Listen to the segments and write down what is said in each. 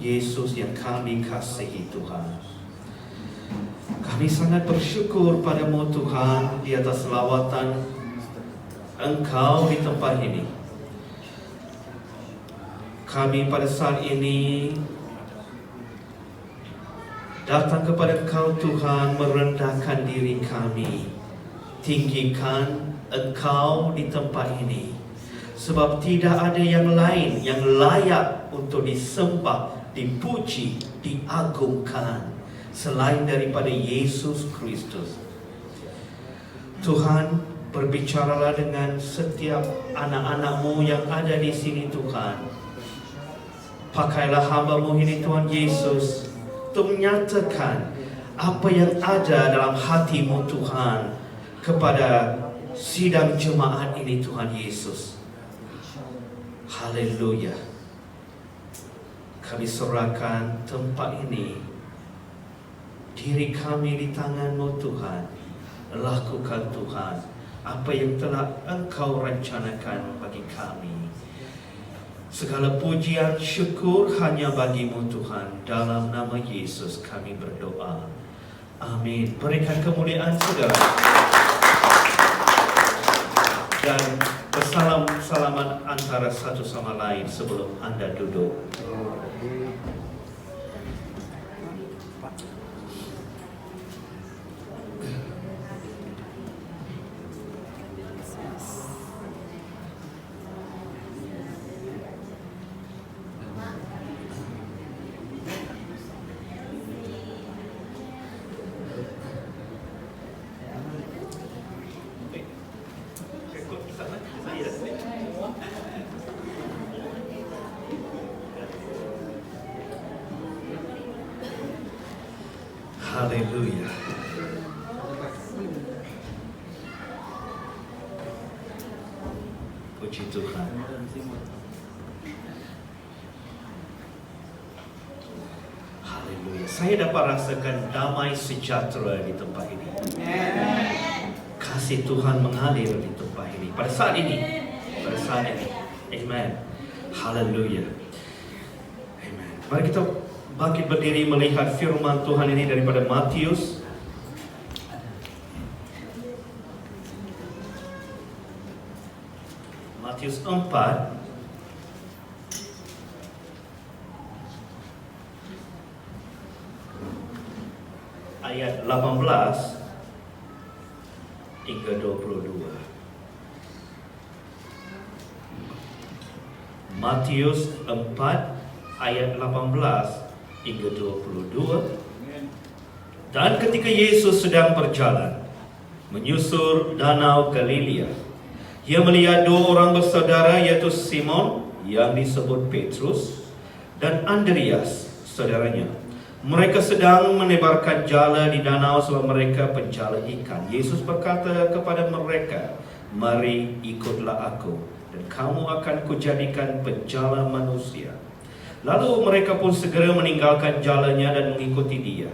Yesus yang kami kasihi Tuhan, kami sangat bersyukur padamu Tuhan di atas lawatan Engkau di tempat ini. Kami pada saat ini datang kepada Engkau Tuhan, merendahkan diri kami, tinggikan Engkau di tempat ini. Sebab tidak ada yang lain yang layak untuk disembah, dipuji, diagungkan selain daripada Yesus Kristus. Tuhan, berbicaralah dengan setiap anak-anak-Mu yang ada di sini Tuhan. Pakailah hamba-Mu ini Tuhan Yesus untuk menyatakan apa yang ada dalam hati-Mu Tuhan kepada sidang jemaat ini Tuhan Yesus. Haleluya. Kami serahkan tempat ini, diri kami di tangan-Mu Tuhan. Lakukan Tuhan apa yang telah Engkau rencanakan bagi kami. Segala pujian syukur hanya bagi-Mu Tuhan. Dalam nama Yesus kami berdoa. Amin. Berikan kemuliaan saudara. Dan bersalam-salaman antara satu sama lain sebelum Anda duduk. Haleluya. Puji Tuhan. Haleluya. Saya dapat rasakan damai sejahtera di tempat ini. Kasih Tuhan mengalir di tempat ini. Pada saat ini. Amen. Haleluya. Amen. Mari kita bangkit berdiri melihat firman Tuhan ini daripada Matius Matius 4 ayat 18 hingga 22. Matius 4 ayat 18 hingga 22. Dan ketika Yesus sedang berjalan menyusur danau Galilea, Ia melihat dua orang bersaudara, yaitu Simon yang disebut Petrus dan Andreas saudaranya. Mereka sedang menebarkan jala di danau sebab mereka penjala ikan. Yesus berkata kepada mereka, "Mari ikutlah aku, dan kamu akan kujadikan penjala manusia." Lalu mereka pun segera meninggalkan jalannya dan mengikuti Dia.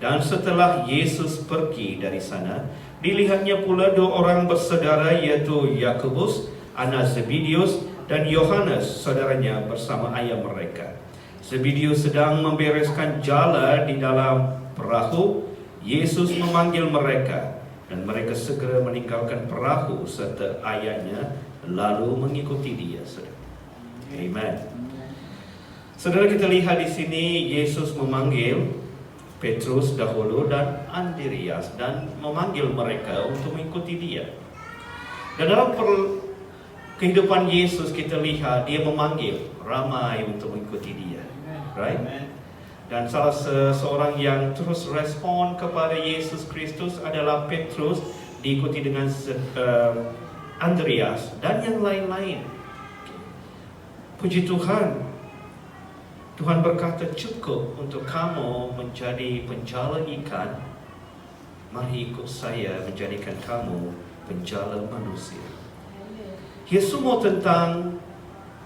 Dan setelah Yesus pergi dari sana, dilihatnya pula dua orang bersaudara, yaitu Yakobus, anak Zebedeus, dan Yohanes saudaranya bersama ayah mereka. Zebedeus sedang membereskan jala di dalam perahu. Yesus memanggil mereka, dan mereka segera meninggalkan perahu serta ayahnya lalu mengikuti Dia. Amen. Saudara, kita lihat di sini Yesus memanggil Petrus dahulu dan Andreas dan memanggil mereka untuk mengikuti Dia. Dan dalam kehidupan Yesus kita lihat Dia memanggil ramai untuk mengikuti Dia, right? Dan salah seorang yang terus respon kepada Yesus Kristus adalah Petrus, diikuti dengan Andreas dan yang lain-lain. Puji Tuhan. Tuhan berkata, cukup untuk kamu menjadi penjala ikan. Mari ikut saya menjadikan kamu penjala manusia. Ia semua tentang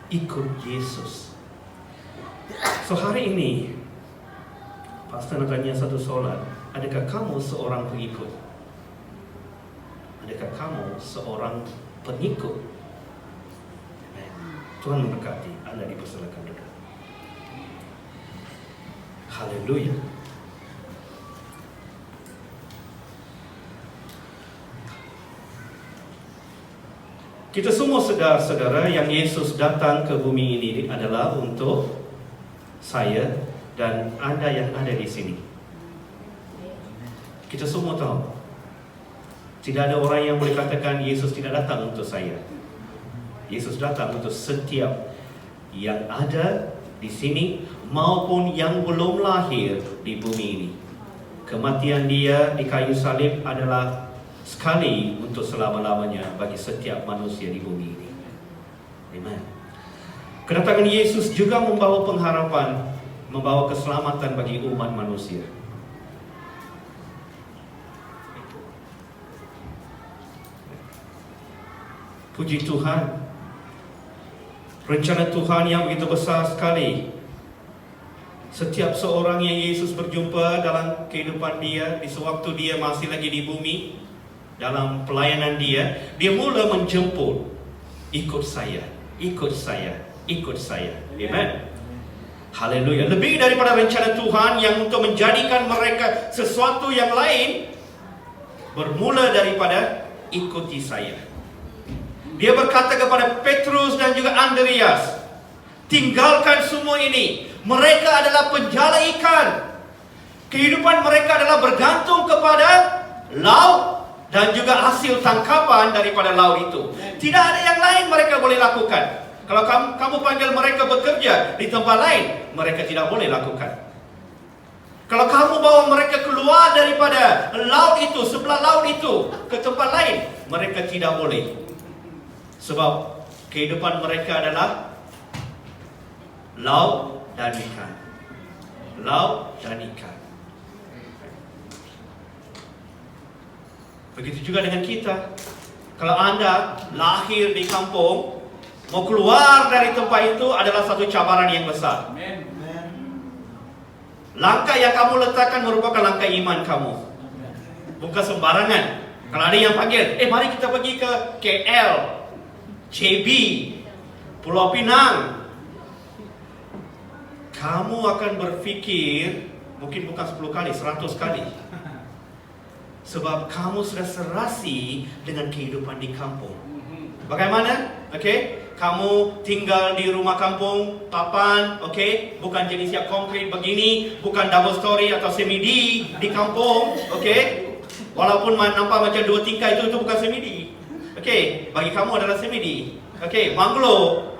ikut Yesus. So hari ini Pastor nak tanya satu soalan. Adakah kamu seorang pengikut? Adakah kamu seorang pengikut? Tuhan memberkati. Anda dipersilakan dekat. Haleluya. Kita semua saudara-saudara yang Yesus datang ke bumi ini adalah untuk saya dan Anda yang ada di sini. Kita semua tahu, tidak ada orang yang boleh katakan Yesus tidak datang untuk saya. Yesus datang untuk setiap yang ada di sini maupun yang belum lahir di bumi ini. Kematian dia di kayu salib adalah sekali untuk selama-lamanya bagi setiap manusia di bumi ini. Amen. Kedatangan Yesus juga membawa pengharapan, membawa keselamatan bagi umat manusia. Puji Tuhan, rencana Tuhan yang begitu besar sekali. Setiap seorang yang Yesus berjumpa dalam kehidupan dia, di sewaktu dia masih lagi di bumi, dalam pelayanan dia mula menjemput, ikut saya, ikut saya, ikut saya. Amen. Haleluya. Lebih daripada rencana Tuhan yang untuk menjadikan mereka sesuatu yang lain, bermula daripada ikuti saya. Dia berkata kepada Petrus dan juga Andreas, tinggalkan semua ini. Mereka adalah penjala ikan. Kehidupan mereka adalah bergantung kepada laut dan juga hasil tangkapan daripada laut itu. Tidak ada yang lain mereka boleh lakukan. Kalau kamu panggil mereka bekerja di tempat lain, mereka tidak boleh lakukan. Kalau kamu bawa mereka keluar daripada laut itu, sebelah laut itu, ke tempat lain, mereka tidak boleh. Sebab kehidupan mereka adalah laut dan ikan. Laut dan ikan. Begitu juga dengan kita. Kalau Anda lahir di kampung, mau keluar dari tempat itu adalah satu cabaran yang besar. Langkah yang kamu letakkan merupakan langkah iman kamu, bukan sembarangan. Kalau ada yang panggil, mari kita pergi ke KL, JB, Pulau Pinang, kamu akan berpikir mungkin bukan 10 kali, 100 kali. Sebab kamu sudah serasi dengan kehidupan di kampung. Bagaimana? Kamu tinggal di rumah kampung, papan, bukan jenis yang konkret begini, bukan double story atau semi-D di kampung, walaupun nampak macam 2 tingkat itu bukan semi-D. Bagi kamu adalah semi-D. Banglo.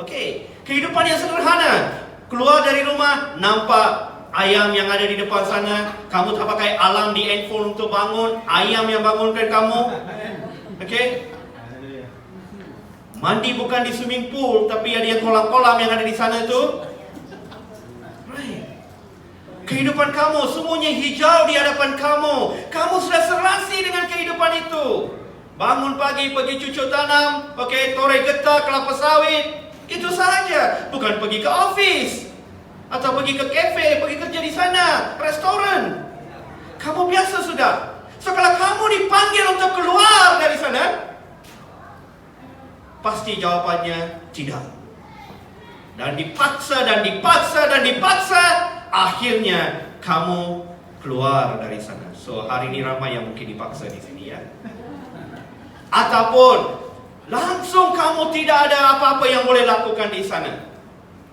Kehidupan yang sederhana. Keluar dari rumah, nampak ayam yang ada di depan sana, kamu tak pakai alarm di handphone untuk bangun, ayam yang bangunkan kamu. Mandi bukan di swimming pool, tapi ada kolam-kolam yang ada di sana itu. Kehidupan kamu semuanya hijau di hadapan kamu. Kamu sudah serasi dengan kehidupan itu. Bangun pagi pergi cucuk tanam, torai getah, kelapa sawit, itu sahaja. Bukan pergi ke office atau pergi ke kafe, pergi kerja di sana, restoran. Kamu biasa sudah. So kalau kamu dipanggil untuk keluar dari sana, pasti jawabannya tidak. Dan dipaksa, dan dipaksa, dan dipaksa, akhirnya kamu keluar dari sana. So hari ini ramai yang mungkin dipaksa di sini ya. Ataupun langsung kamu tidak ada apa-apa yang boleh lakukan di sana.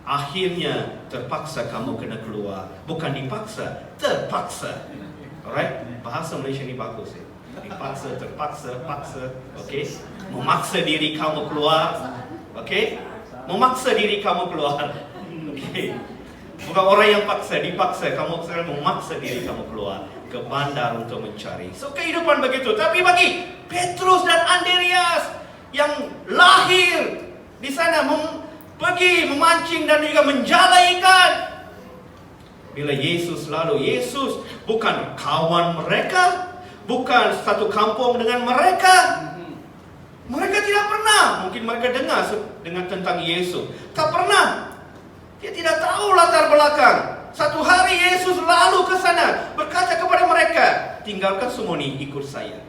Akhirnya terpaksa kamu kena keluar. Bukan dipaksa, terpaksa. Alright? Bahasa Malaysia ni bagus ya. Dipaksa, terpaksa, paksa. Memaksa diri kamu keluar. Memaksa diri kamu keluar. Bukan orang yang paksa, dipaksa. Kamu sekarang memaksa diri kamu keluar ke bandar untuk mencari. So kehidupan begitu. Tapi bagi Petrus dan Andreas yang lahir di sana, pergi memancing dan juga menjala ikan. Bila Yesus lalu, Yesus bukan kawan mereka, bukan satu kampung dengan mereka. Mereka tidak pernah, mungkin mereka dengar tentang Yesus, tak pernah. Dia tidak tahu latar belakang. Satu hari Yesus lalu ke sana, berkata kepada mereka, tinggalkan semua ini, ikut saya.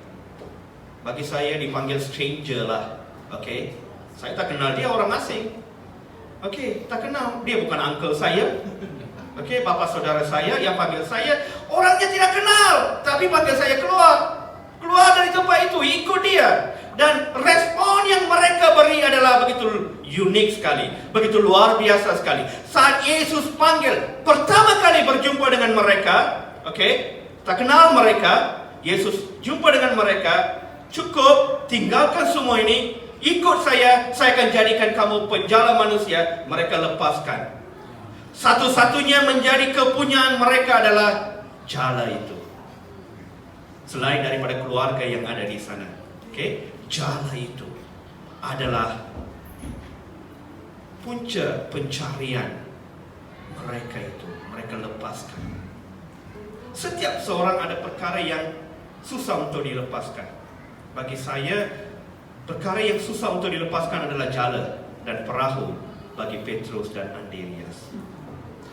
Bagi saya dipanggil stranger lah. Saya tak kenal dia, orang asing. Tak kenal. Dia bukan uncle saya. Okey, bapa saudara saya yang panggil saya, orangnya tidak kenal, tapi panggil saya keluar dari tempat itu, ikut dia. Dan respon yang mereka beri adalah begitu unik sekali, begitu luar biasa sekali. Saat Yesus panggil, pertama kali berjumpa dengan mereka, okey, tak kenal mereka, Yesus jumpa dengan mereka, cukup, tinggalkan semua ini, ikut saya akan jadikan kamu penjala manusia. Mereka lepaskan. Satu-satunya menjadi kepunyaan mereka adalah jala itu. Selain daripada keluarga yang ada di sana. Okay? Jala itu adalah punca pencarian mereka itu. Mereka lepaskan. Setiap seorang ada perkara yang susah untuk dilepaskan. Bagi saya, perkara yang susah untuk dilepaskan adalah jala dan perahu bagi Petrus dan Andreas.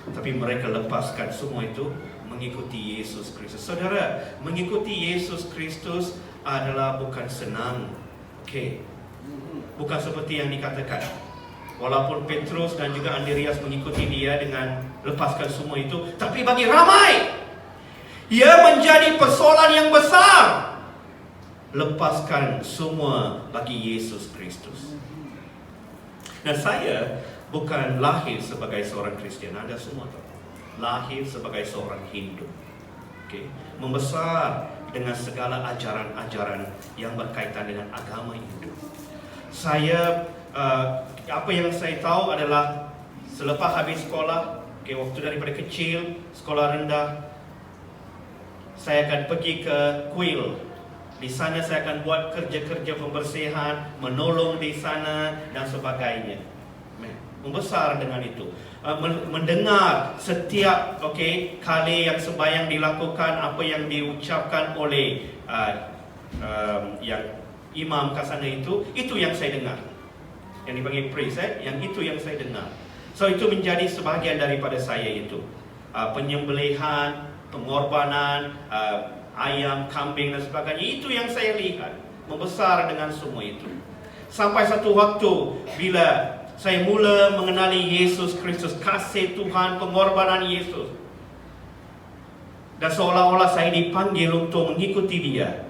Tapi mereka lepaskan semua itu mengikuti Yesus Kristus. Saudara, mengikuti Yesus Kristus adalah bukan senang. Okey. Bukan seperti yang dikatakan. Walaupun Petrus dan juga Andreas mengikuti dia dengan lepaskan semua itu, tapi bagi ramai, ia menjadi persoalan yang besar. Lepaskan semua bagi Yesus Kristus. Dan saya bukan lahir sebagai seorang Kristian, Anda semua tahu. Lahir sebagai seorang Hindu. Okay. Membesar dengan segala ajaran-ajaran yang berkaitan dengan agama Hindu. Saya, apa yang saya tahu adalah selepas habis sekolah, okay, waktu daripada kecil, sekolah rendah, saya akan pergi ke kuil. Di sana saya akan buat kerja-kerja pembersihan, menolong di sana dan sebagainya. Membesar dengan itu, mendengar setiap kali yang sembahyang dilakukan, apa yang diucapkan oleh yang imam kat sana itu yang saya dengar, yang dipanggil priest, yang itu yang saya dengar. So itu menjadi sebahagian daripada saya itu, penyembelihan, pengorbanan, ayam, kambing dan sebagainya, itu yang saya lihat, membesar dengan semua itu. Sampai satu waktu bila saya mula mengenali Yesus Kristus, kasih Tuhan, pengorbanan Yesus, dan seolah-olah saya dipanggil untuk mengikuti dia,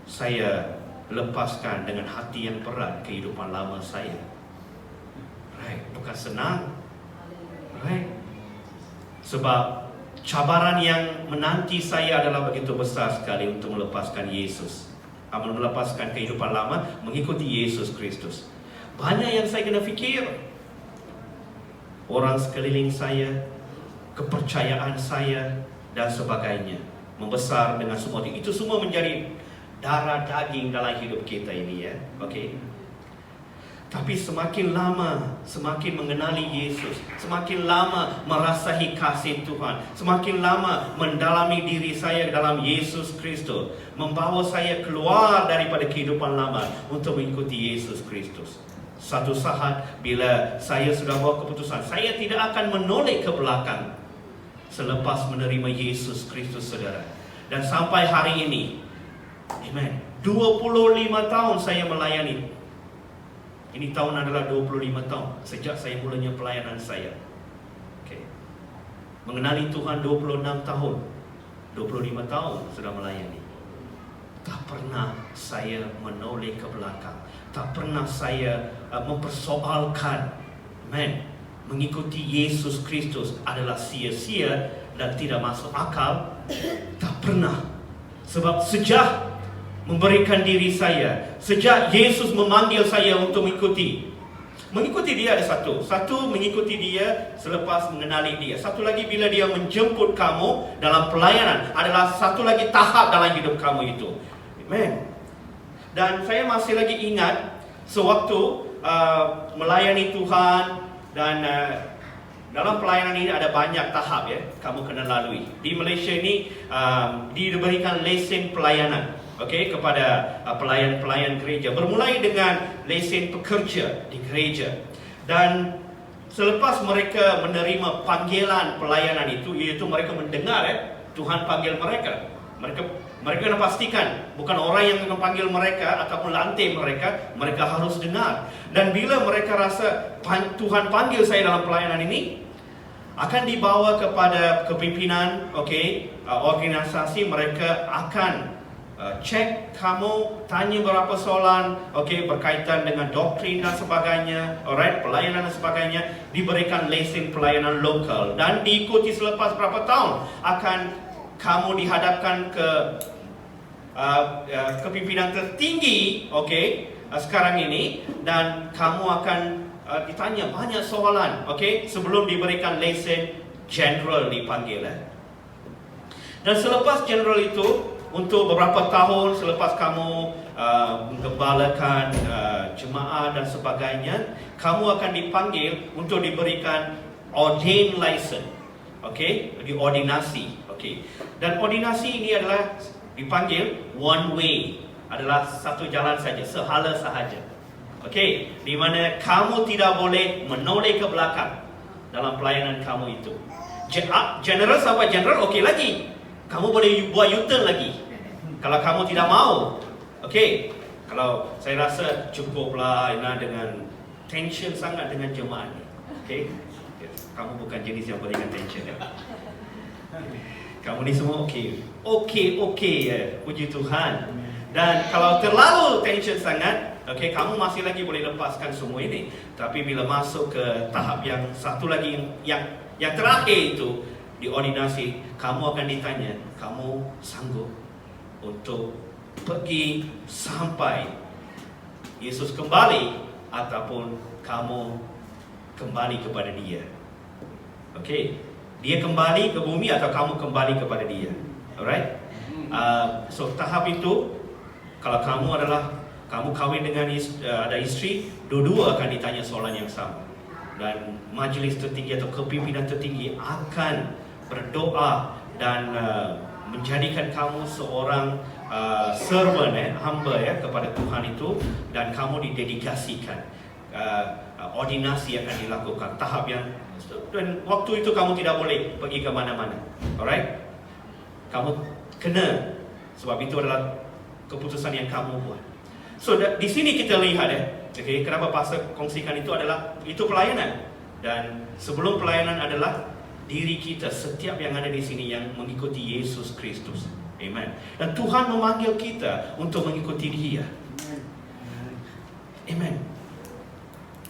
saya lepaskan dengan hati yang berat kehidupan lama saya. Right, bukan senang. Right. Sebab cabaran yang menanti saya adalah begitu besar sekali untuk melepaskan Yesus, melepaskan kehidupan lama, mengikuti Yesus Kristus. Banyak yang saya kena fikir. Orang sekeliling saya, kepercayaan saya dan sebagainya. Membesar dengan semua itu. Itu semua menjadi darah daging dalam hidup kita ini, ya. Okey. Tapi semakin lama, semakin mengenali Yesus, semakin lama merasahi kasih Tuhan, semakin lama mendalami diri saya dalam Yesus Kristus, membawa saya keluar daripada kehidupan lama untuk mengikuti Yesus Kristus. Satu saat bila saya sudah buat keputusan, saya tidak akan menoleh ke belakang selepas menerima Yesus Kristus, saudara. Dan sampai hari ini, amen, 25 tahun saya melayani. Ini tahun adalah 25 tahun sejak saya mulanya pelayanan saya. Okay. Mengenali Tuhan 26 tahun, 25 tahun sudah melayani. Tak pernah saya menoleh ke belakang. Tak pernah saya mempersoalkan, mengikuti Yesus Kristus adalah sia-sia dan tidak masuk akal. Tak pernah. Sebab sejak memberikan diri saya, sejak Yesus memanggil saya untuk mengikuti dia ada satu mengikuti dia selepas mengenali dia. Satu lagi bila dia menjemput kamu dalam pelayanan, adalah satu lagi tahap dalam hidup kamu itu. Amen. Dan saya masih lagi ingat sewaktu melayani Tuhan, dan dalam pelayanan ini ada banyak tahap, ya, kamu kena lalui. Di Malaysia ini diberikan lesen pelayanan, kepada pelayan-pelayan gereja. Bermulai dengan lesen pekerja di gereja. Dan selepas mereka menerima panggilan pelayanan itu, iaitu mereka mendengar Tuhan panggil mereka. Mereka kena pastikan bukan orang yang akan panggil mereka ataupun lantai mereka harus dengar. Dan bila mereka rasa Tuhan panggil saya dalam pelayanan ini, akan dibawa kepada kepimpinan, organisasi. Mereka akan cek kamu, tanya beberapa soalan, berkaitan dengan doktrin dan sebagainya, alright, pelayanan dan sebagainya. Diberikan lesen pelayanan lokal dan diikuti selepas berapa tahun akan kamu dihadapkan ke kepimpinan tertinggi, sekarang ini, dan kamu akan ditanya banyak soalan, sebelum diberikan lesen general dipanggil. Dan selepas general itu, untuk beberapa tahun selepas kamu menggembalakan jemaah dan sebagainya, kamu akan dipanggil untuk diberikan ordain license, diordinasi, Dan ordinasi ini adalah dipanggil one way, adalah satu jalan saja, sehala sahaja. Di mana kamu tidak boleh menoleh ke belakang dalam pelayanan kamu itu. General sampai general lagi. Kamu boleh buat U-turn lagi kalau kamu tidak mau. Kalau saya rasa cukuplah dengan tension sangat dengan jemaah ni. Kamu bukan jenis yang berikan tension. Kamu ni semua puji Tuhan. Dan kalau terlalu tension sangat, kamu masih lagi boleh lepaskan semua ini. Tapi bila masuk ke tahap yang satu lagi, yang terakhir itu, di ordinasi, kamu akan ditanya, kamu sanggup untuk pergi sampai Yesus kembali, ataupun kamu kembali kepada Dia? Dia kembali ke bumi atau kamu kembali kepada Dia? Alright? So tahap itu, kalau kamu kahwin dengan ada isteri, dua-dua akan ditanya soalan yang sama. Dan majlis tertinggi atau kepimpinan tertinggi akan berdoa dan menjadikan kamu seorang servant, hamba kepada Tuhan itu, dan kamu didedikasikan. Ordinasi akan dilakukan, tahap yang, dan waktu itu kamu tidak boleh pergi ke mana-mana. Alright? Kamu kena, sebab itu adalah keputusan yang kamu buat. So di sini kita lihat kenapa pastor kongsikan itu adalah itu pelayanan. Dan sebelum pelayanan adalah diri kita, setiap yang ada di sini yang mengikuti Yesus Kristus. Amen. Dan Tuhan memanggil kita untuk mengikuti Dia. Amen.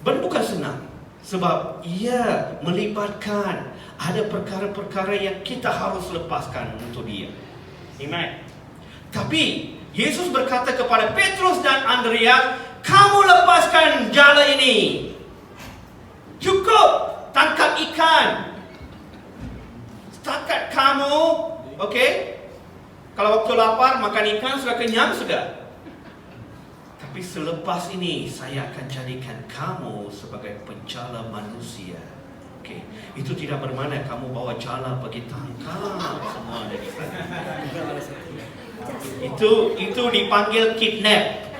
Dan bukan senang, sebab Ia melibatkan ada perkara-perkara yang kita harus lepaskan untuk Dia. Amen. Tapi Yesus berkata kepada Petrus dan Andreas, kamu lepaskan jala ini. Cukup tangkap ikan. Setakat kamu, kalau waktu lapar makan ikan sudah kenyang sudah. Tapi selepas ini saya akan jadikan kamu sebagai penjala manusia. Itu tidak bermakna kamu bawa jala pergi tangkap semua dari sana. Itu dipanggil kidnap,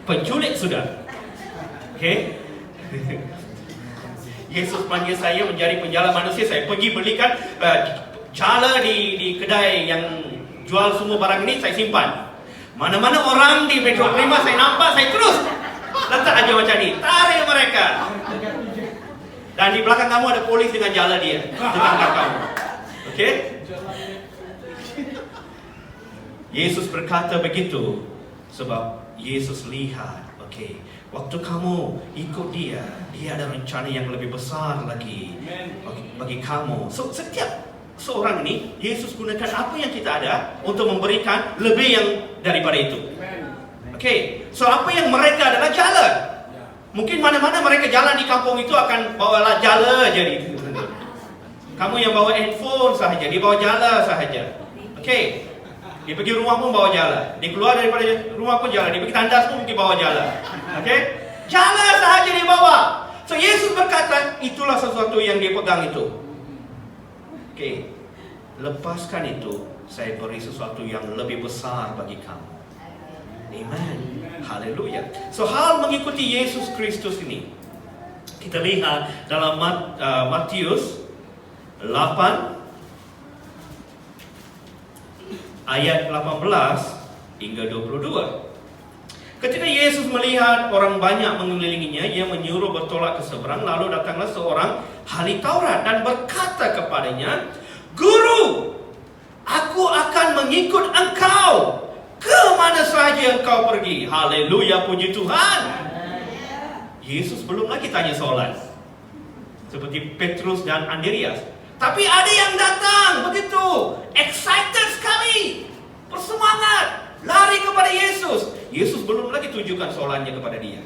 penculik sudah. Yesus panggil saya menjadi penjala manusia. Saya pergi belikan jala di kedai yang jual semua barang ini, saya simpan. Mana-mana orang di Metro Prima saya nampak, saya terus letak aja macam ni, tarik mereka. Dan di belakang kamu ada polis dengan jala dia, tangkap kamu. Yesus berkata begitu sebab Yesus lihat, waktu kamu ikut Dia ada rencana yang lebih besar lagi bagi kamu. So setiap seorang ini, Yesus gunakan apa yang kita ada untuk memberikan lebih yang daripada itu. So apa yang mereka adalah jala. Mungkin mana-mana mereka jalan di kampung itu akan bawa jala jadi. Kamu yang bawa handphone sahaja, dia bawa jala sahaja. Dia pergi rumah pun bawa jala. Dia keluar daripada rumah pun jala. Dia pergi tandas pun mungkin bawa jala. Jala sahaja dia bawa. So Yesus berkata, itulah sesuatu yang dia pegang itu. Lepaskan itu, saya beri sesuatu yang lebih besar bagi kamu. Amen. Haleluya. So hal mengikuti Yesus Kristus ini, kita lihat dalam Matius 8 ayat 18 hingga 22. Ketika Yesus melihat orang banyak mengelilinginya, Ia menyuruh bertolak ke seberang. Lalu datanglah seorang ahli Taurat dan berkata kepadanya, "Guru, aku akan mengikut engkau ke mana sahaja engkau pergi." Haleluya, puji Tuhan. Yesus belum lagi tanya soalan seperti Petrus dan Andreas. Tapi ada yang datang begitu excited sekali, bersemangat, lari kepada Yesus. Yesus belum lagi tunjukkan soalannya kepada dia,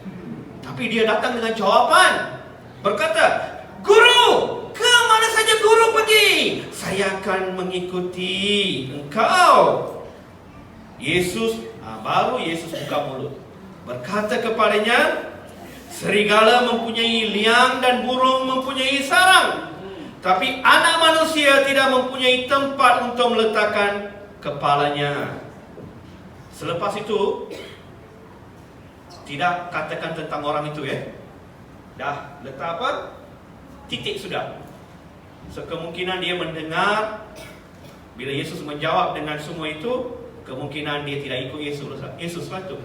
tapi dia datang dengan jawaban, berkata, "Guru, ke mana saja guru pergi, saya akan mengikuti engkau." Baru Yesus buka mulut, berkata kepadanya, "Serigala mempunyai liang dan burung mempunyai sarang, tapi anak manusia tidak mempunyai tempat untuk meletakkan kepalanya." Selepas itu, tidak katakan tentang orang itu ya. Dah letak apa? Titik sudah. So, kemungkinan dia mendengar. Bila Yesus menjawab dengan semua itu, kemungkinan dia tidak ikut Yesus lah itu.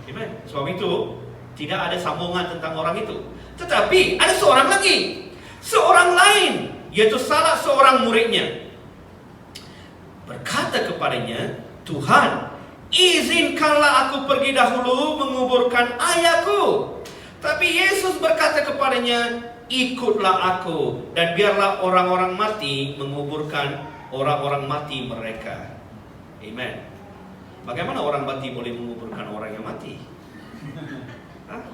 Amen. Sebab itu tidak ada sambungan tentang orang itu. Tetapi ada seorang lagi, seorang lain, yaitu salah seorang muridnya, berkata kepadanya, "Tuhan, izinkanlah aku pergi dahulu menguburkan ayahku." Tapi Yesus berkata kepadanya, "Ikutlah aku, dan biarlah orang-orang mati menguburkan orang-orang mati mereka." Amen. Bagaimana orang mati boleh menguburkan orang yang mati? Hah?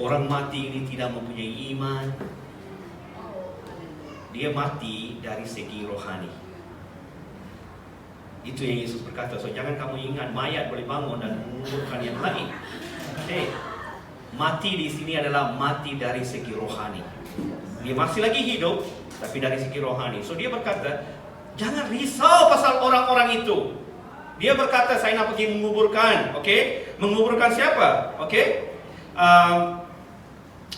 Orang mati ini tidak mempunyai iman. Dia mati dari segi rohani. Itu yang Yesus berkata. So jangan kamu ingat mayat boleh bangun dan menguburkan yang lain. Mati di sini adalah mati dari segi rohani. Dia masih lagi hidup, tapi dari segi rohani. So dia berkata, jangan risau pasal orang-orang itu. Dia berkata, saya nak pergi menguburkan. Menguburkan siapa?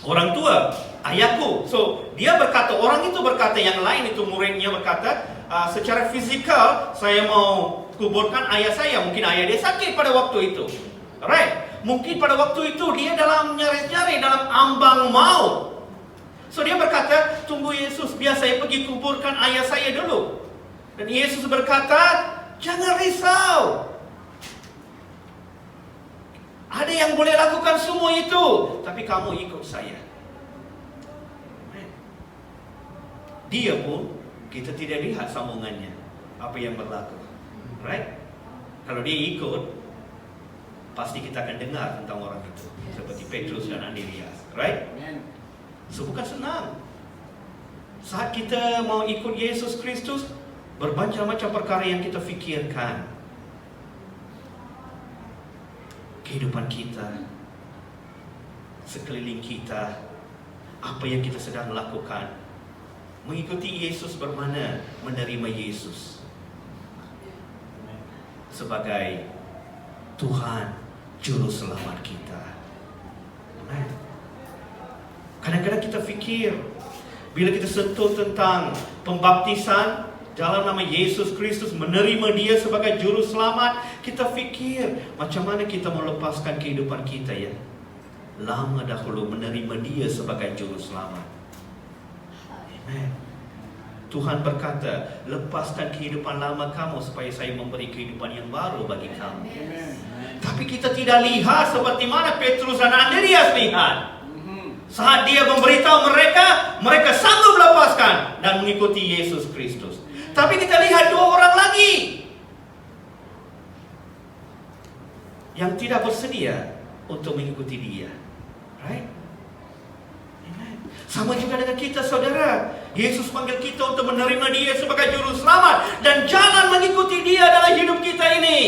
Orang tua, ayahku. So dia berkata, orang itu berkata, yang lain itu muridnya berkata, secara fizikal saya mau kuburkan ayah saya. Mungkin ayah dia sakit pada waktu itu. Alright. Mungkin pada waktu itu dia dalam nyaris-nyaris, dalam ambang maut. So dia berkata, tunggu Yesus, biar saya pergi kuburkan ayah saya dulu. Dan Yesus berkata, jangan risau. Ada yang boleh lakukan semua itu, tapi kamu ikut saya. Dia pun, kita tidak lihat sambungannya, apa yang berlaku. Right? Kalau dia ikut, pasti kita akan dengar tentang orang itu, seperti Petrus dan Andreas. Right? So bukan senang. Saat kita mau ikut Yesus Kristus, bermacam-macam perkara yang kita fikirkan. Kehidupan kita, sekeliling kita, apa yang kita sedang lakukan. Mengikuti Yesus bermakna menerima Yesus sebagai Tuhan Juru Selamat kita. Kadang-kadang kita fikir, bila kita sentuh tentang pembaptisan dalam nama Yesus Kristus, menerima dia sebagai Juru Selamat, kita fikir macam mana kita melepaskan kehidupan kita ya. Lama dahulu menerima dia sebagai Juru Selamat. Amen. Tuhan berkata, lepaskan kehidupan lama kamu supaya saya memberi kehidupan yang baru bagi kamu. Amen. Tapi kita tidak lihat seperti mana Petrus dan Andreas lihat. Saat dia memberitahu mereka, mereka sanggup lepaskan dan mengikuti Yesus Kristus. Tapi kita lihat dua orang lagi yang tidak bersedia untuk mengikuti dia. Right? Amen. Sama juga dengan kita, saudara. Yesus panggil kita untuk menerima dia sebagai Juru Selamat dan jalan mengikuti dia dalam hidup kita ini.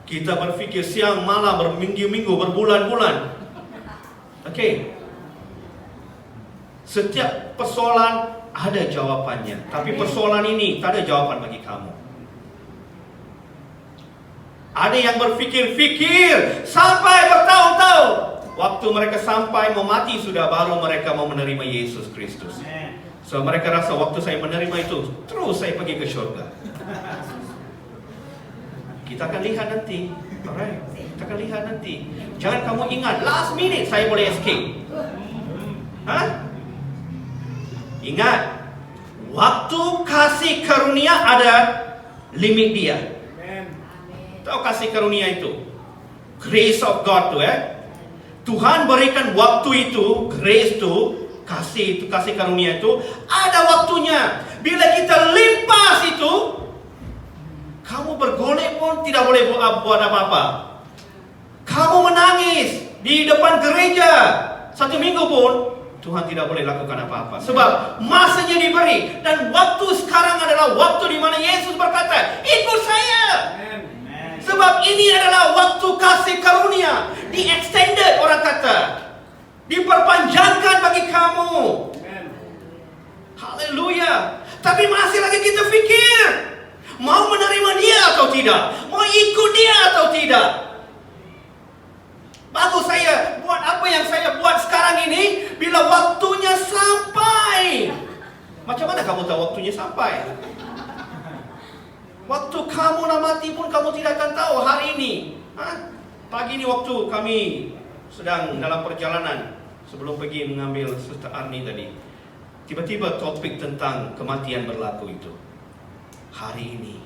Kita berfikir siang malam, berminggu-minggu, berbulan-bulan. Setiap persoalan ada jawapannya, tapi persoalan ini tak ada jawaban bagi kamu. Ada yang berfikir-fikir sampai bertahun-tahun. Waktu mereka sampai mau mati sudah, baru mereka mau menerima Yesus Kristus. So mereka rasa waktu saya menerima itu, terus saya pergi ke syurga. Kita akan lihat nanti Alright, kita akan lihat nanti. Jangan kamu ingat last minute saya boleh escape. Ingat, waktu kasih karunia ada limit dia. Tahu kasih karunia itu? Grace of God tu Tuhan berikan waktu itu, grace tu, kasih karunia itu ada waktunya. Bila kita limpas itu, kamu bergolek pun tidak boleh buat apa-apa. Kamu menangis di depan gereja 1 minggu pun Tuhan tidak boleh lakukan apa-apa. Sebab masanya diberi. Dan waktu sekarang adalah waktu di mana Yesus berkata, ikut saya. Sebab ini adalah waktu kasih karunia. Di-extended orang kata. Diperpanjangkan bagi kamu. Haleluya. Tapi masih lagi kita fikir, mau menerima dia atau tidak? Mau ikut dia atau tidak? Bagus saya buat apa yang saya buat sekarang ini bila waktunya sampai. Macam mana kamu tahu waktunya sampai? Waktu kamu nak mati pun kamu tidak akan tahu hari ini. Pagi ini waktu kami sedang dalam perjalanan sebelum pergi mengambil Suster Arni tadi, tiba-tiba topik tentang kematian berlaku itu. Hari ini,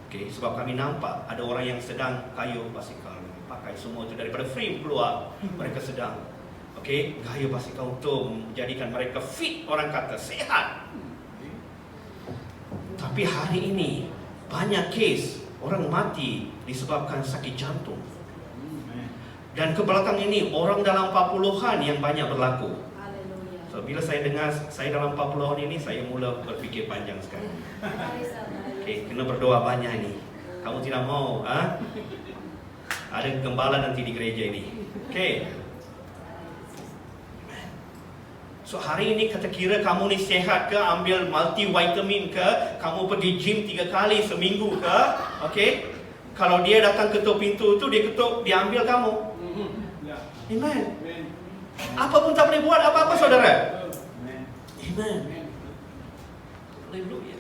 sebab kami nampak ada orang yang sedang kayu basikal, pakai semua itu daripada frame keluar. Mereka sedang kayu basikal untuk menjadikan mereka fit, orang kata sehat. Tapi hari ini banyak kes orang mati disebabkan sakit jantung. Dan ke belakang ini orang dalam 40-an yang banyak berlaku. So bila saya dengar saya dalam 40-an ini, saya mula berfikir panjang sekali. Kena berdoa banyak ini. Kamu tidak mau ada gembala nanti di gereja ini. So hari ini kata kira kamu ni sehat ke, ambil multivitamin ke, kamu pergi gym 3 kali seminggu ke, kalau dia datang ketuk pintu tu, dia ketuk, dia ambil kamu. Amen. Apa pun tak boleh buat apa-apa saudara. Amen. Haleluya.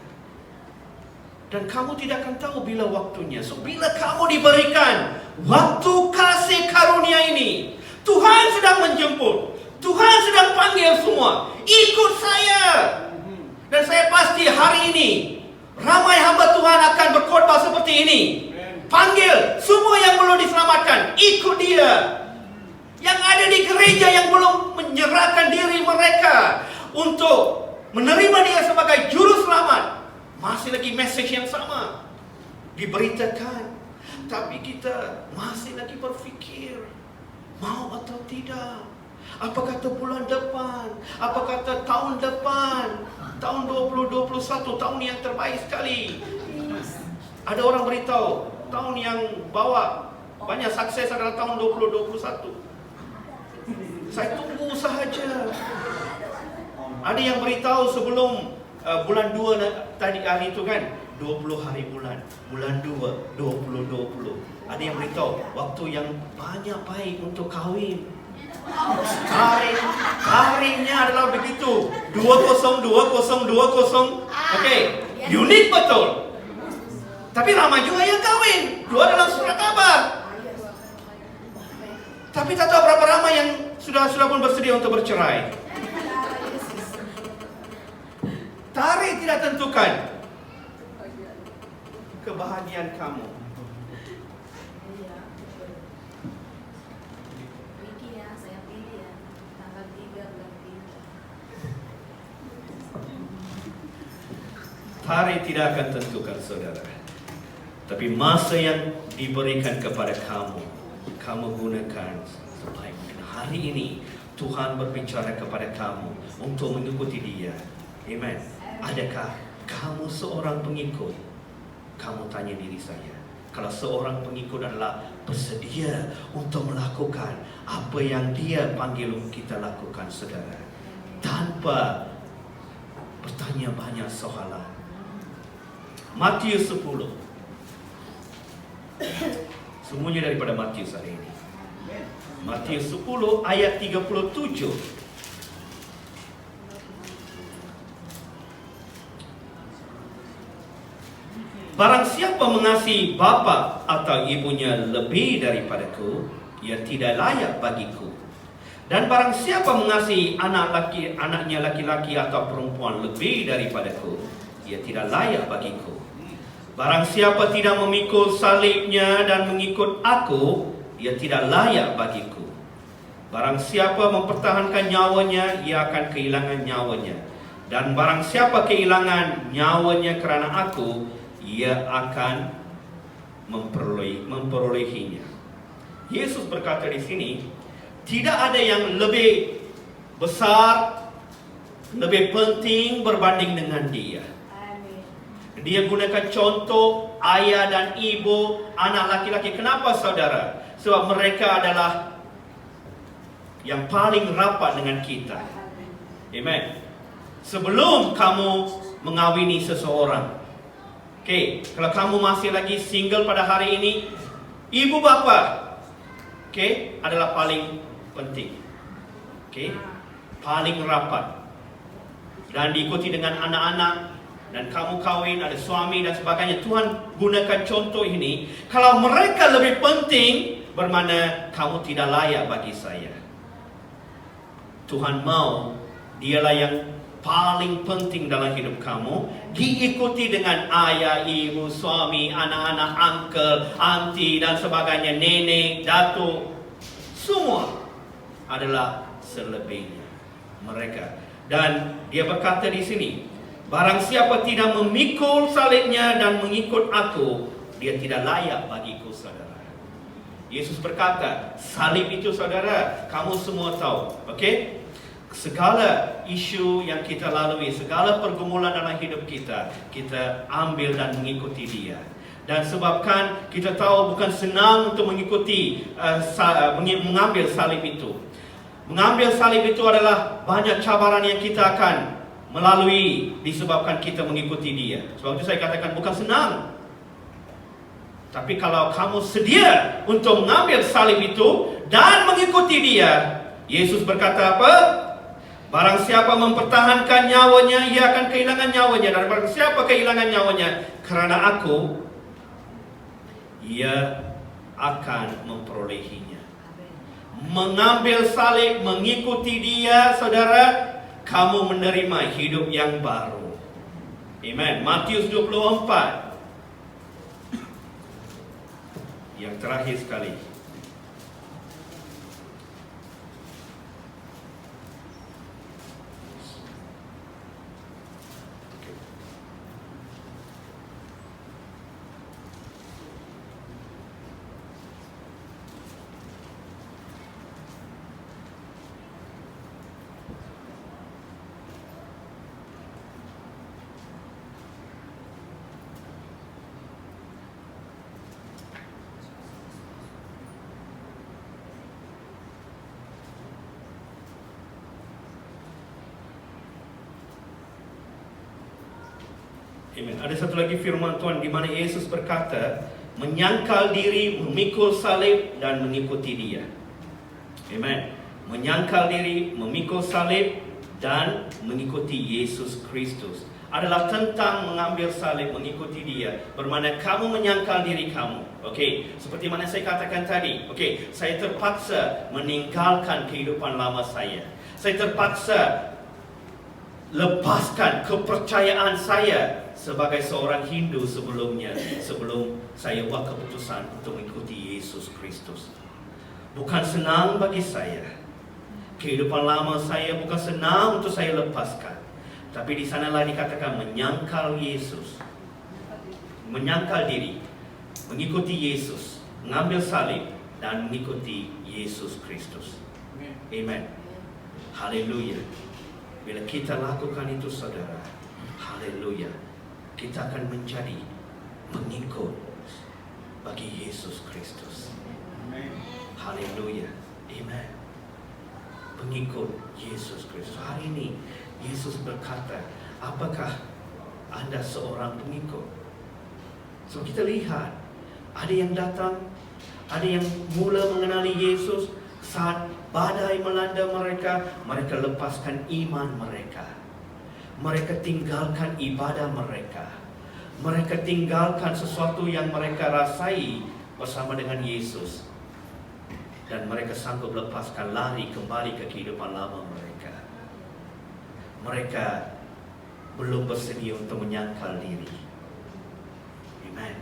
Dan kamu tidak akan tahu bila waktunya. So bila kamu diberikan waktu kasih karunia ini, Tuhan sedang menjemput, Tuhan sedang panggil semua, ikut saya. Dan saya pasti hari ini ramai hamba Tuhan akan berkhotbah seperti ini. Panggil semua yang belum diselamatkan, ikut dia. Yang ada di gereja yang belum menyerahkan diri mereka untuk menerima dia sebagai juru selamat, masih lagi message yang sama diberitakan. Tapi kita masih lagi berfikir, mau atau tidak. Apa kata bulan depan? Apa kata tahun depan? Tahun 2021, tahun yang terbaik sekali. Ada orang beritahu, tahun yang bawa banyak sukses adalah tahun 2021. Saya tunggu sahaja. Ada yang beritahu sebelum bulan 2 tadi hari itu kan, 20 hari bulan 2 2020. Ada yang beritahu waktu yang banyak baik untuk kahwin. Harinya adalah begitu, 2020. Unik betul. Tapi ramai juga yang kahwin, keluar dalam surat kabar. Tapi tak tahu berapa ramai yang sudah pun bersedia untuk bercerai. Tarikh tidak tentukan kebahagiaan kamu. Tarikh tidak akan tentukan saudara. Tapi masa yang diberikan kepada kamu, kamu gunakan sebaik mungkin. Hari ini Tuhan berbicara kepada kamu untuk mengikuti dia. Amen. Adakah kamu seorang pengikut? Kamu tanya diri saya. Kalau seorang pengikut adalah bersedia untuk melakukan apa yang dia panggil kita lakukan saudara, tanpa bertanya banyak soalan. Matius 10. Semuanya daripada Matius hari ini. Matius 10 ayat 37. Barang siapa mengasihi bapa atau ibunya lebih daripadaku, ia tidak layak bagiku. Dan barang siapa mengasihi anaknya laki-laki atau perempuan lebih daripadaku, ia tidak layak bagiku. Barang siapa tidak memikul salibnya dan mengikut aku, ia tidak layak bagiku. Barang siapa mempertahankan nyawanya, ia akan kehilangan nyawanya. Dan barang siapa kehilangan nyawanya kerana aku, ia akan memperolehinya. Yesus berkata di sini, tidak ada yang lebih besar, lebih penting berbanding dengan dia. Dia gunakan contoh ayah dan ibu, anak laki-laki. Kenapa saudara? Sebab mereka adalah yang paling rapat dengan kita. Amen. Sebelum kamu mengawini seseorang, kalau kamu masih lagi single pada hari ini, ibu bapa, adalah paling penting. Paling rapat. Dan diikuti dengan anak-anak. Dan kamu kahwin, ada suami dan sebagainya. Tuhan gunakan contoh ini. Kalau mereka lebih penting, bermakna kamu tidak layak bagi saya. Tuhan mau dialah yang paling penting dalam hidup kamu, diikuti dengan ayah, ibu, suami, anak-anak, uncle, auntie dan sebagainya, nenek, datuk. Semua adalah selebihnya mereka. Dan dia berkata di sini, barang siapa tidak memikul salibnya dan mengikut aku, dia tidak layak bagiku, saudara. Yesus berkata, salib itu saudara, kamu semua tahu, segala isu yang kita lalui, segala pergumulan dalam hidup kita, kita ambil dan mengikuti dia. Dan sebabkan kita tahu bukan senang untuk mengikuti, mengambil salib itu. Mengambil salib itu adalah banyak cabaran yang kita akan melalui disebabkan kita mengikuti dia. Sebab itu saya katakan bukan senang. Tapi kalau kamu sedia untuk mengambil salib itu dan mengikuti dia, Yesus berkata apa? Barang siapa mempertahankan nyawanya, ia akan kehilangan nyawanya. Dan barang siapa kehilangan nyawanya kerana aku, ia akan memperolehinya. Mengambil salib, mengikuti dia, saudara, kamu menerima hidup yang baru. Amen. Matius 24. Yang terakhir sekali. Amen. Ada satu lagi firman Tuhan di mana Yesus berkata, menyangkal diri, memikul salib dan mengikuti dia. Amen. Menyangkal diri, memikul salib dan mengikuti Yesus Kristus adalah tentang mengambil salib, mengikuti dia. Bermakna kamu menyangkal diri kamu. Seperti mana saya katakan tadi. Saya terpaksa meninggalkan kehidupan lama saya. Saya terpaksa lepaskan kepercayaan saya sebagai seorang Hindu sebelumnya, sebelum saya buat keputusan untuk mengikuti Yesus Kristus. Bukan senang bagi saya. Kehidupan lama saya bukan senang untuk saya lepaskan. Tapi di sanalah dikatakan menyangkal Yesus. Menyangkal diri, mengikuti Yesus, mengambil salib dan mengikuti Yesus Kristus. Amen. Haleluya. Bila kita lakukan itu, saudara, haleluya, kita akan menjadi mengikut bagi Yesus Kristus. Haleluya. Amen. Pengikut Yesus Kristus. Hari ini Yesus berkata, apakah Anda seorang pengikut? So kita lihat, ada yang datang, ada yang mula mengenali Yesus. Saat badai melanda mereka, mereka lepaskan iman mereka. Mereka tinggalkan ibadah mereka. Mereka tinggalkan sesuatu yang mereka rasai bersama dengan Yesus. Dan mereka sanggup lepaskan, lari kembali ke kehidupan lama mereka. Mereka belum bersedia untuk menyangkal diri. Amen.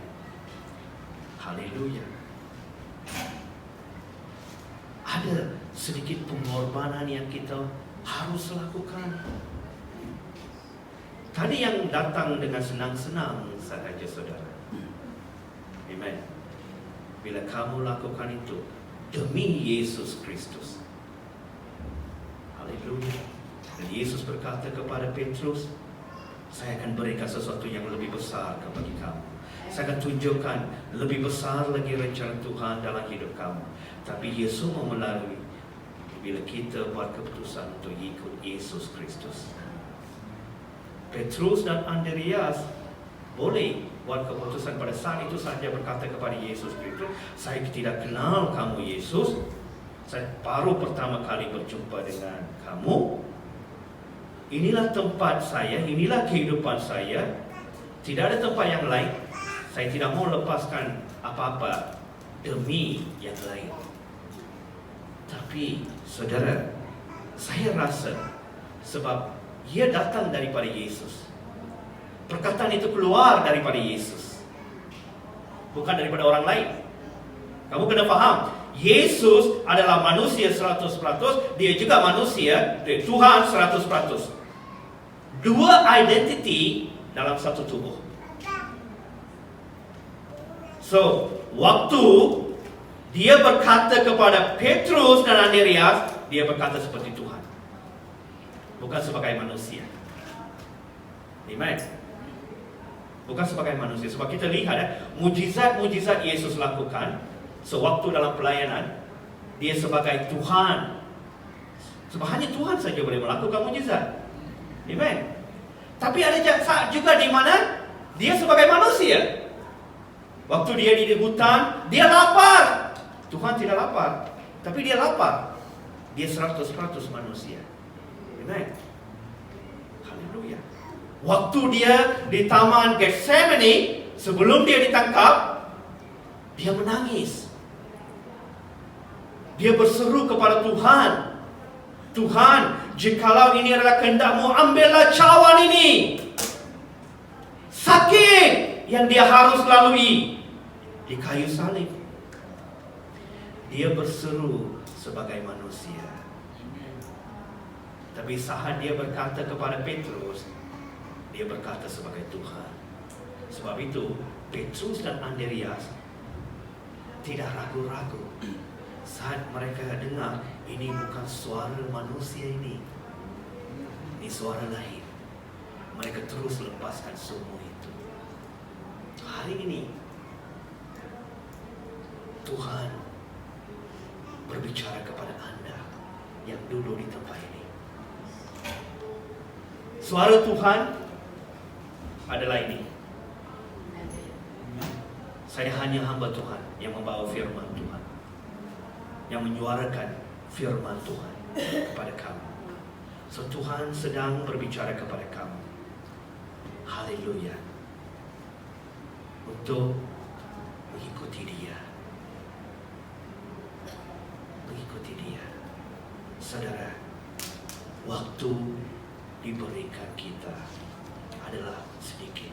Haleluya. Ada sedikit pengorbanan yang kita harus lakukan. Tadi yang datang dengan senang-senang sahaja, saudara. Amen. Bila kamu lakukan itu demi Yesus Kristus. Haleluya. Dan Yesus berkata kepada Petrus, saya akan berikan sesuatu yang lebih besar kepada kamu. Saya akan tunjukkan lebih besar lagi rencana Tuhan dalam hidup kamu. Tapi Yesus mau melalui bila kita buat keputusan untuk ikut Yesus Kristus. Petrus dan Andreas boleh buat keputusan pada saat itu saja berkata kepada Yesus Kristus, saya tidak kenal kamu Yesus, saya baru pertama kali berjumpa dengan kamu. Inilah tempat saya, inilah kehidupan saya, tidak ada tempat yang lain. Saya tidak mau lepaskan apa-apa demi yang lain. Tapi saudara, saya rasa sebab ia datang daripada Yesus, perkataan itu keluar daripada Yesus, bukan daripada orang lain. Kamu kena faham, Yesus adalah manusia 100%, dia juga manusia, Tuhan 100%. Dua identiti dalam satu tubuh. So, waktu dia berkata kepada Petrus dan Andreas, dia berkata seperti Tuhan, bukan sebagai manusia. Amen. Bukan sebagai manusia. Sebab kita lihat mujizat-mujizat Yesus lakukan sewaktu dalam pelayanan, dia sebagai Tuhan. Sebab hanya Tuhan saja boleh melakukan mujizat. Amen. Tapi ada saat juga di mana dia sebagai manusia. Waktu dia di hutan, dia lapar. Tuhan tidak lapar, tapi dia lapar. Dia 100% manusia. Amen. Haleluya. Waktu dia di taman Getsemani, sebelum dia ditangkap, dia menangis. Dia berseru kepada Tuhan, Tuhan, jikalau ini adalah kehendak-Mu, ambillah cawan ini. Sakit yang dia harus lalui di kayu salib. Dia berseru sebagai manusia. Tapi saat dia berkata kepada Petrus, dia berkata sebagai Tuhan. Sebab itu Petrus dan Andreas tidak ragu-ragu saat mereka dengar ini bukan suara manusia ini suara lain. Mereka terus lepaskan semua itu. Hari ini Tuhan berbicara kepada anda yang duduk di tempat ini. Suara Tuhan adalah ini. Saya hanya hamba Tuhan yang membawa firman Tuhan, yang menyuarakan firman Tuhan kepada kamu. So Tuhan sedang berbicara kepada kamu. Haleluya. Untuk mengikuti Dia. Mengikuti Dia. Saudara, waktu diberikan kita adalah sedikit.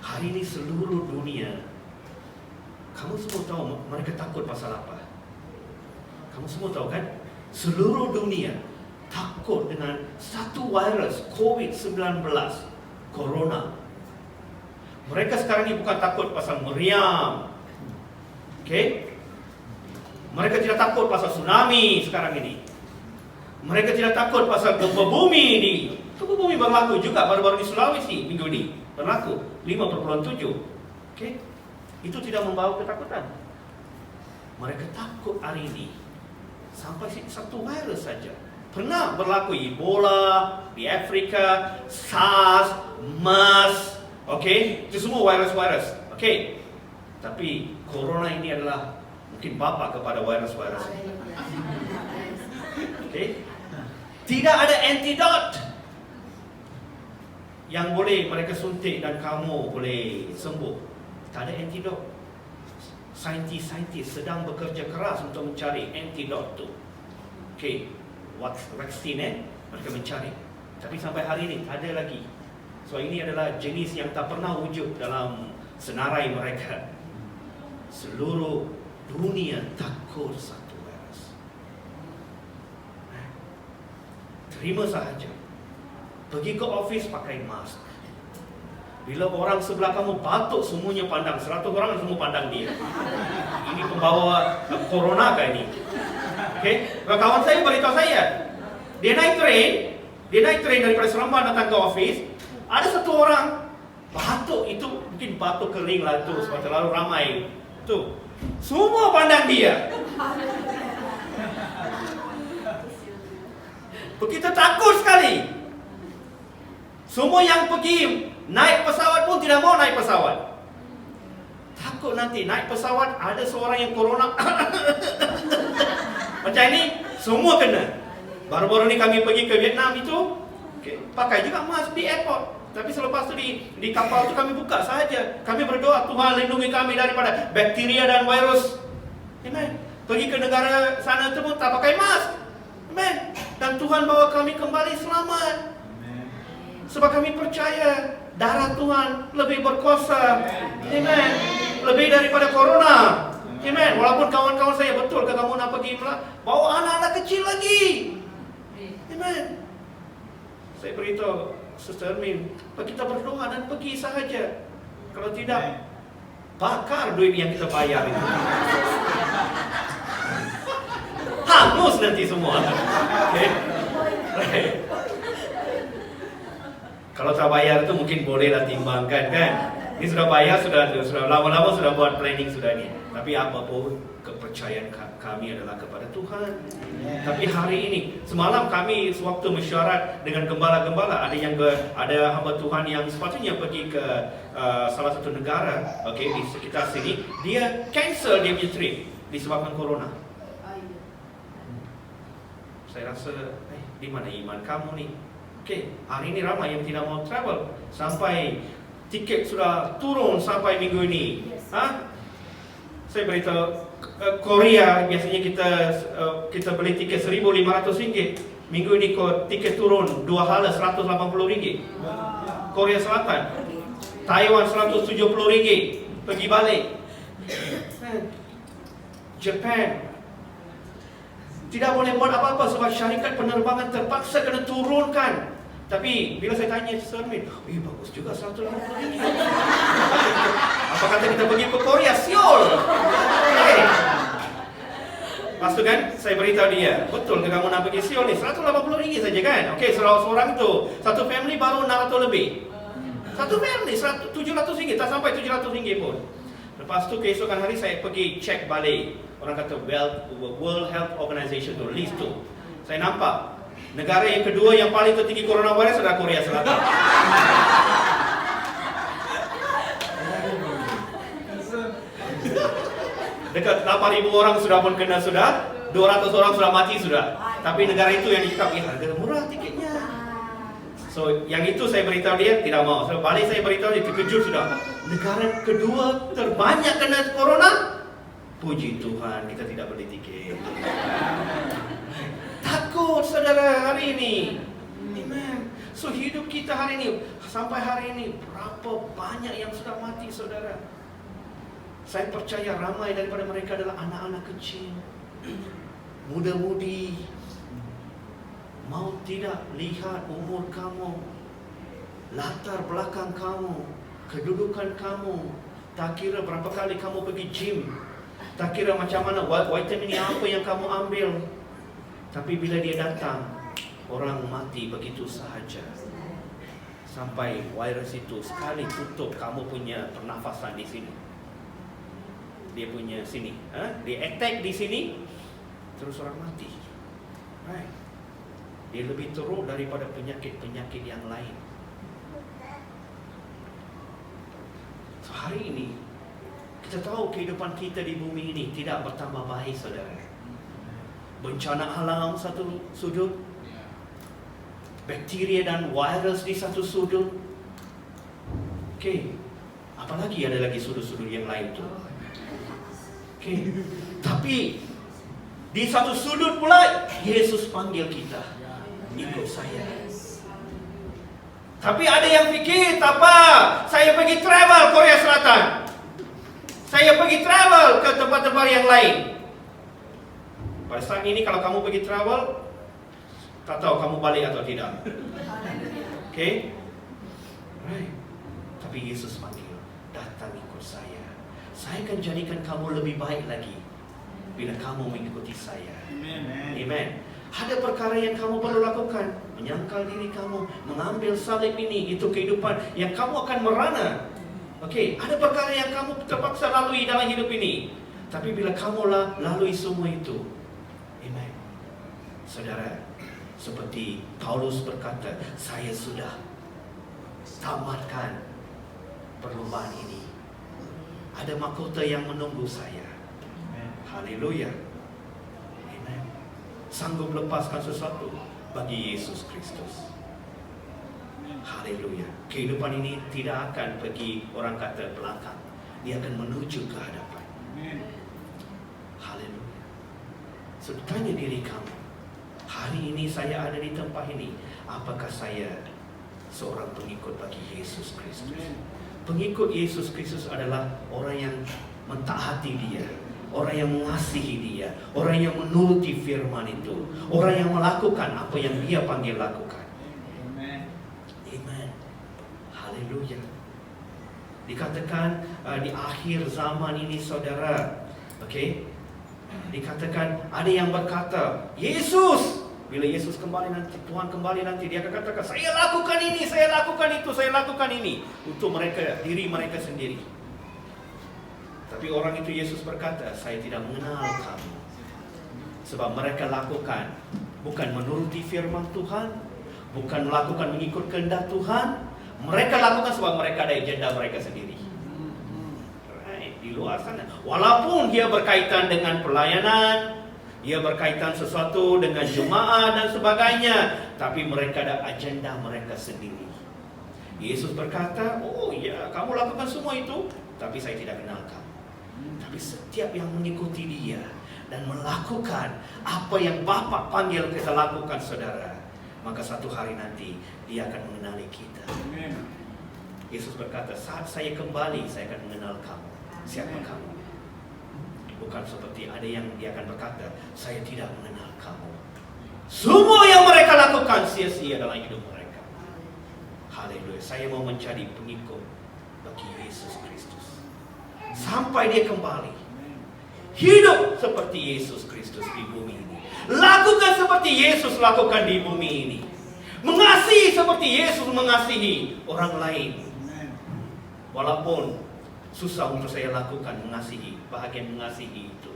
Hari ini seluruh dunia, kamu semua tahu mereka takut pasal apa? Kamu semua tahu kan? Seluruh dunia takut dengan satu virus COVID-19, Corona. Mereka sekarang ini bukan takut pasal meriam, okay? Mereka tidak takut pasal tsunami sekarang ini. Mereka tidak takut pasal gempa bumi ini. Gempa bumi berlaku juga baru-baru di Sulawesi minggu ini. Berlaku 5.7. Okay? Itu tidak membawa ketakutan. Mereka takut hari ini sampai satu virus saja. Pernah berlaku Ebola di Afrika, SARS, MERS, okay? Itu semua virus-virus, okay? Tapi Corona ini adalah mungkin bapa kepada virus-virus. Okay? Tidak ada antidote. yang boleh mereka suntik dan kamu boleh sembuh. Tak ada antidot. Saintis sedang bekerja keras untuk mencari antidot tu. Okey, vaksin mereka mencari. Tapi sampai hari ini tak ada lagi. So ini adalah jenis yang tak pernah wujud dalam senarai mereka. Seluruh dunia takut satu virus. Terima sahaja. Pergi ke office pakai mask. Bila orang sebelah kamu batuk, semuanya pandang. 100 orang semua pandang dia. Ini pembawa corona kah ini? Okay? Kawan saya beritahu saya, dia naik train daripada Seremban datang ke office. Ada satu orang batuk, itu mungkin batuk kering lah tu sebab terlalu ramai. Tu, semua pandang dia. Begitu takut sekali. Semua yang pergi naik pesawat pun tidak mau naik pesawat. Takut nanti naik pesawat ada seorang yang corona. Macam ini, semua kena. Baru-baru ni kami pergi ke Vietnam itu, pakai juga mask di airport. Tapi selepas tu di kapal tu kami buka sahaja. Kami berdoa, Tuhan lindungi kami daripada bakteria dan virus. Amen. Pergi ke negara sana tu pun tak pakai mask. Amen. Dan Tuhan bawa kami kembali selamat. Sebab kami percaya darah Tuhan lebih berkuasa. Amen. Lebih daripada corona. Amen. Walaupun kawan-kawan saya, betul ke kamu nak pergi bawa anak-anak kecil lagi. Amen. Saya beritahu Sister Min, kita berdoa dan pergi sahaja. Kalau tidak, bakar duit yang kita bayar itu. Hangus nanti semua. Okay. Right. Kalau tak bayar itu mungkin bolehlah timbangkan kan. Ini sudah bayar, sudah lama-lama sudah buat planning sudah ni. Tapi apapun kepercayaan kami adalah kepada Tuhan. Tapi hari ini, semalam kami sewaktu mesyuarat dengan gembala-gembala, ada hamba Tuhan yang sepatutnya pergi ke salah satu negara, di sekitar sini, dia cancel dia punya trip disebabkan corona. Saya rasa, di mana iman kamu ni? Hari ini ramai yang tidak mau travel. Sampai tiket sudah turun sampai minggu ini. Saya beritahu, Korea biasanya kita beli tiket RM1,500. Minggu ini tiket turun 2 hala RM180. Korea Selatan, Taiwan RM170 pergi balik. Japan tidak boleh buat apa-apa sebab syarikat penerbangan terpaksa kena turunkan. Tapi bila saya tanya Sermin, bagus juga RM180. Apa kata kita pergi ke Korea, Seoul? Lepas tu kan, saya beritahu dia, betul ke kamu nak pergi Seoul ni? RM180 saja kan? Seorang tu, satu family baru RM600 lebih. Satu family, RM700, tak sampai RM700 pun. Lepas tu keesokan hari saya pergi cek balik. Orang kata World Health Organization tu, list tu. Saya nampak negara yang kedua yang paling tertinggi coronavirus adalah Korea Selatan. Dekat 8,000 orang sudah pun kena sudah, 200 orang sudah mati sudah. Tapi negara itu yang dicakap, harga murah tiketnya. So yang itu saya beritahu dia tidak mau. So balik saya beritahu dia, terkejut sudah. Negara kedua terbanyak kena corona. Puji Tuhan kita tidak beli tiket. Takut saudara hari ini. Amen. So hidup kita hari ini, sampai hari ini, berapa banyak yang sudah mati saudara. Saya percaya ramai daripada mereka adalah anak-anak kecil, muda-mudi. Mau tidak lihat umur kamu, latar belakang kamu, kedudukan kamu. Tak kira berapa kali kamu pergi gym, tak kira macam mana vitamin apa yang kamu ambil. Tapi bila dia datang, orang mati begitu sahaja. Sampai virus itu sekali tutup kamu punya pernafasan di sini. Dia punya sini, dia attack di sini, terus orang mati. Right. Dia lebih teruk daripada penyakit-penyakit yang lain. So hari ini kita tahu kehidupan kita di bumi ini tidak bertambah baik saudara. Bencana alam satu sudut, bakteria dan virus di satu sudut, Okey. Apalagi ada lagi sudut-sudut yang lain tu. Okey. Tapi di satu sudut pula Yesus panggil kita, ikut saya. Tapi ada yang fikir, tak apa, saya pergi travel Korea Selatan, saya pergi travel ke tempat-tempat yang lain. Pada saat ini kalau kamu pergi travel, tak tahu kamu balik atau tidak. Okey. Right. Tapi Yesus panggil, datang ikut saya. Saya akan jadikan kamu lebih baik lagi bila kamu mengikuti saya. Amen. Ada perkara yang kamu perlu lakukan, menyangkal diri kamu, mengambil salib ini, itu kehidupan yang kamu akan merana. Okey, ada perkara yang kamu terpaksa lalui dalam hidup ini. Tapi bila kamu lalui semua itu, amen. Saudara, seperti Paulus berkata, saya sudah tamatkan perlombaan ini. Ada mahkota yang menunggu saya. Haleluya. Amen. Sanggup lepaskan sesuatu bagi Yesus Kristus. Haleluya. Kehidupan ini tidak akan pergi, orang kata, belakang. Dia akan menuju ke hadapan. Haleluya. So, tanya diri kamu, hari ini saya ada di tempat ini, apakah saya seorang pengikut bagi Yesus Kristus? Pengikut Yesus Kristus adalah orang yang mentaati Dia, orang yang mengasihi Dia, orang yang menuruti firman itu, orang yang melakukan apa yang Dia panggil lakukan. Amen. Amen. Haleluya. Dikatakan di akhir zaman ini, saudara, okey, dikatakan ada yang berkata, Yesus, bila Yesus kembali nanti, Tuhan kembali nanti, Dia akan katakan, saya lakukan ini, saya lakukan itu, saya lakukan ini untuk mereka, diri mereka sendiri. Tapi orang itu, Yesus berkata, saya tidak mengenal kamu. Sebab mereka lakukan bukan menuruti firman Tuhan, bukan melakukan mengikut kehendak Tuhan. Mereka lakukan sebab mereka ada agenda mereka sendiri. Right, di luar sana. Walaupun dia berkaitan dengan pelayanan, dia berkaitan sesuatu dengan jemaah dan sebagainya, tapi mereka ada agenda mereka sendiri. Yesus berkata, oh ya, kamu lakukan semua itu, tapi saya tidak kenal kamu. Tapi setiap yang mengikuti Dia dan melakukan apa yang Bapa panggil kita lakukan, saudara, maka satu hari nanti Dia akan mengenali kita. Yesus berkata, saat saya kembali, saya akan mengenal kamu. Siapa kamu? Bukan seperti ada yang Dia akan berkata, saya tidak mengenal kamu. Semua yang mereka lakukan sia-sia dalam hidup mereka. Haleluya. Saya mau mencari pengikut bagi Yesus Kristus sampai Dia kembali. Hidup seperti Yesus Kristus di bumi ini. Lakukan seperti Yesus lakukan di bumi ini. Mengasihi seperti Yesus mengasihi orang lain. Walaupun susah untuk saya lakukan, mengasihi, bahagian mengasihi itu,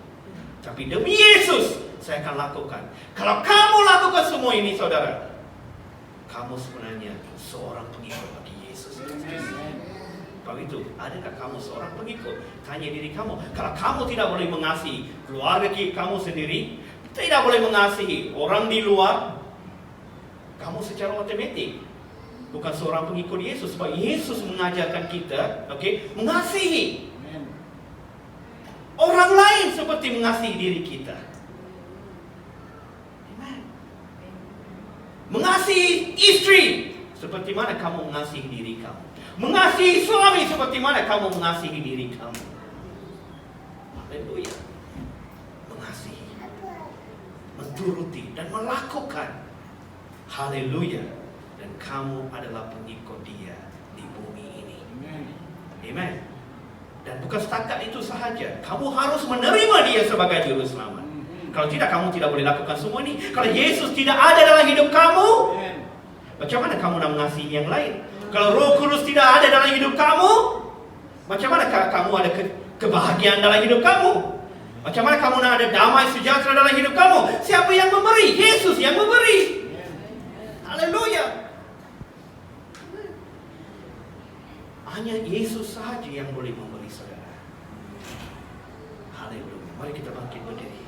tapi demi Yesus saya akan lakukan. Kalau kamu lakukan semua ini, saudara, kamu sebenarnya seorang pengikut bagi Yesus. Sebab itu, adakah kamu seorang pengikut? Tanya diri kamu. Kalau kamu tidak boleh mengasihi keluarga kamu sendiri, tidak boleh mengasihi orang di luar, kamu secara otomatik bukan seorang pengikut Yesus. Sebab Yesus mengajarkan kita, mengasihi orang lain seperti mengasihi diri kita. Mengasihi istri seperti mana kamu mengasihi diri kamu. Mengasihi suami seperti mana kamu mengasihi diri kamu. Haleluya. Mengasihi, menturuti dan melakukan. Haleluya. Dan kamu adalah pengikut Dia di bumi ini. Amen. Dan bukan setakat itu sahaja, kamu harus menerima Dia sebagai juru selamat. Kalau tidak, kamu tidak boleh lakukan semua ini. Kalau Yesus tidak ada dalam hidup kamu, macam mana kamu nak mengasihi yang lain? Kalau Roh Kudus tidak ada dalam hidup kamu, macam mana kamu ada kebahagiaan dalam hidup kamu? Macam mana kamu nak ada damai sejahtera dalam hidup kamu? Siapa yang memberi? Yesus yang memberi. Haleluya. Hanya Yesus sahaja yang boleh memberi, saudara. Haleluya. Mari kita bangkit berdiri.